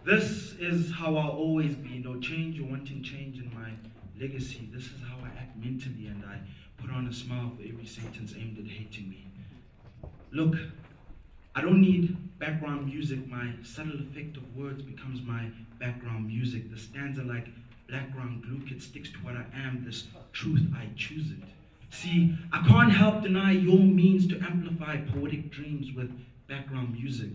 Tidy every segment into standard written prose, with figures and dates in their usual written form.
This is how I'll always be. No change or wanting change in my legacy. This is how I act mentally, and I put on a smile for every sentence aimed at hating me. Look, I don't need background music. My subtle effect of words becomes my background music. The stanza like background glue, it sticks to what I am. This truth, I choose it. See, I can't help deny your means to amplify poetic dreams with background music.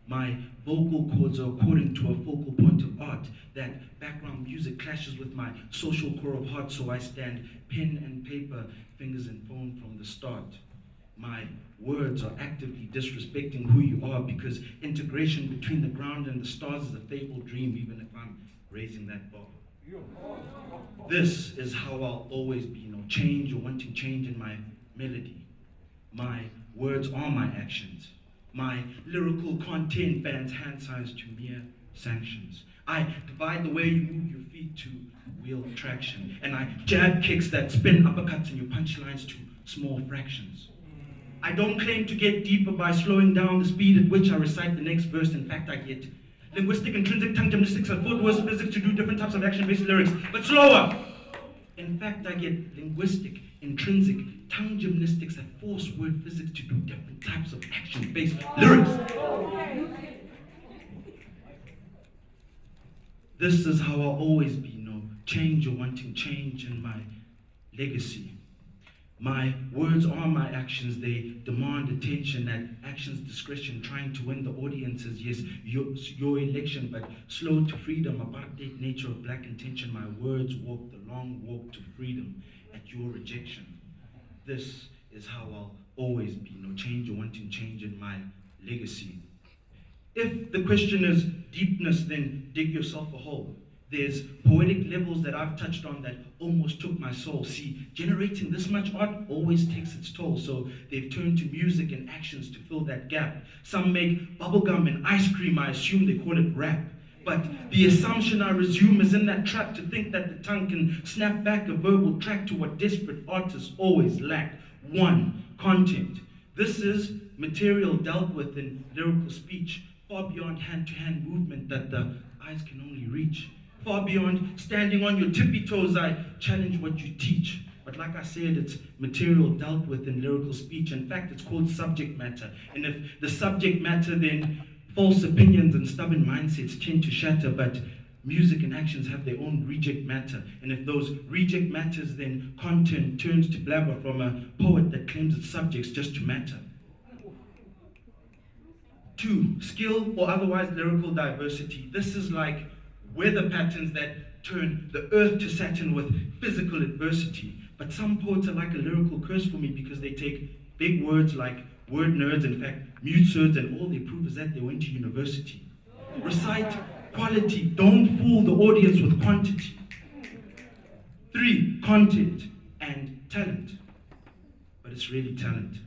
My vocal cords are according to a focal point of art. That background music clashes with my social core of heart, so I stand pen and paper, fingers and phone from the start. My words are actively disrespecting who you are, because integration between the ground and the stars is a fabled dream, even if I'm raising that bar. This is how I'll always be. No change or wanting change in my melody. My words are my actions. My lyrical content bans hand signs to mere sanctions. I divide the way you move your feet to wield traction. And I jab kicks that spin uppercuts and your punchlines to small fractions. I don't claim to get deeper by slowing down the speed at which I recite the next verse. In fact, I get linguistic, intrinsic, tongue gymnastics, and fourth words physics to do different types of action-based lyrics, but slower. In fact, I get linguistic, intrinsic, tongue gymnastics that force word physics to do different types of action-based lyrics. This is how I'll always be. No change or wanting change in my legacy. My words are my actions. They demand attention at action's discretion, trying to win the audiences. Yes, your election, but slow to freedom. Apartheid nature of black intention. My words walk the long walk to freedom at your rejection. This is how I'll always be. No change or wanting change in my legacy. If the question is deepness, then dig yourself a hole. There's poetic levels that I've touched on that almost took my soul. See, generating this much art always takes its toll, so they've turned to music and actions to fill that gap. Some make bubblegum and ice cream, I assume they call it rap. But the assumption I resume is in that trap to think that the tongue can snap back a verbal track to what desperate artists always lack. One, content. This is material dealt with in lyrical speech, far beyond hand-to-hand movement that the eyes can only reach. Far beyond standing on your tippy toes, I challenge what you teach. But like I said, it's material dealt with in lyrical speech. In fact, it's called subject matter. And if the subject matter, then false opinions and stubborn mindsets tend to shatter, but music and actions have their own reject matter. And if those reject matters, then content turns to blabber from a poet that claims its subjects just to matter. 2, skill or otherwise lyrical diversity. This is like weather patterns that turn the earth to Saturn with physical adversity. But some poets are like a lyrical curse for me because they take big words like word nerds, in fact, mute surds, and all they prove is that they went to university. Recite quality, don't fool the audience with quantity. 3, content and talent. But it's really talent.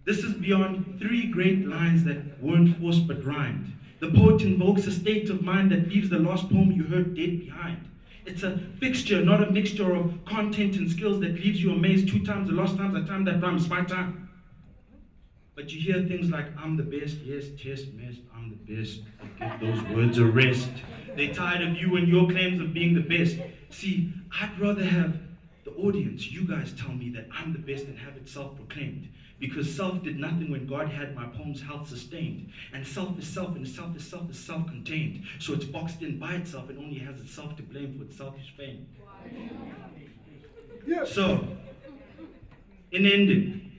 This is beyond 3 great lines that weren't forced but rhymed. The poet invokes a state of mind that leaves the last poem you heard dead behind. It's a fixture, not a mixture of content and skills that leaves you amazed 2 times the lost times the time that rhymes my time. But you hear things like, I'm the best, yes, test, missed, I'm the best. They give those words a rest. They're tired of you and your claims of being the best. See, I'd rather have the audience, you guys tell me that I'm the best and have it self-proclaimed. Because self did nothing when God had my poem's health sustained. And self is self, and self is self is self-contained. So it's boxed in by itself and only has itself to blame for its selfish fame. Yeah. So, in ending,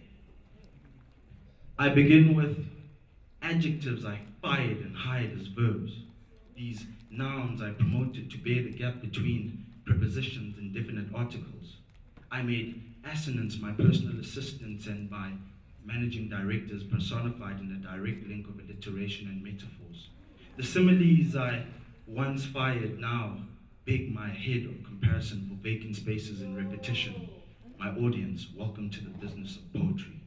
I begin with adjectives I fired and hired as verbs. These nouns I promoted to bear the gap between prepositions and definite articles. I made assonance my personal assistants, and by managing directors personified in a direct link of alliteration and metaphors. The similes I once fired now beg my head of comparison for vacant spaces and repetition. My audience, welcome to the business of poetry.